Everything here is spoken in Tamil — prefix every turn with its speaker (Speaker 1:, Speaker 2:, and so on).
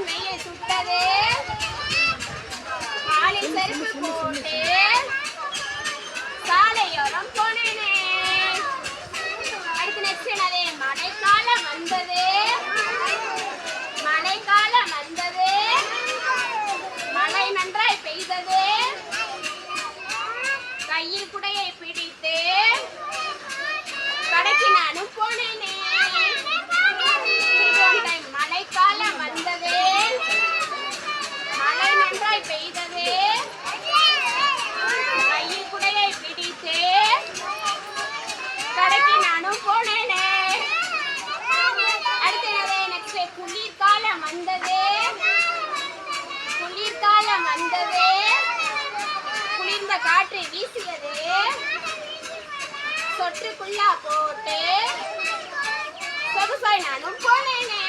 Speaker 1: வெயில் சுட்டது காலில் செருப்பு போட்டு சாலையோரம் போனேனே. அடுத்து நெக்ஸ்ட் என்னது? மழைக்காலம் வந்தது மழைக்காலம் வந்தது மழை நன்றாய் பெய்தது கையில் குடையை பிடித்து கடைக்கு நானும் போனேனே. மழைக்காலம் வந்தது மழை நன்றாய் பெய்தது கையில் குடையை பிடித்து கடைக்கு நானும் போனேனே. அடுத்து என்னது? நெக்ஸ்ட் குளிர்காலம் வந்தது குளிர்காலம் வந்தது குளிர்ந்த காற்று வீசியது சொற்றுக்குள்ளா போட்டு சொகுசாய் நானும் போனேனே.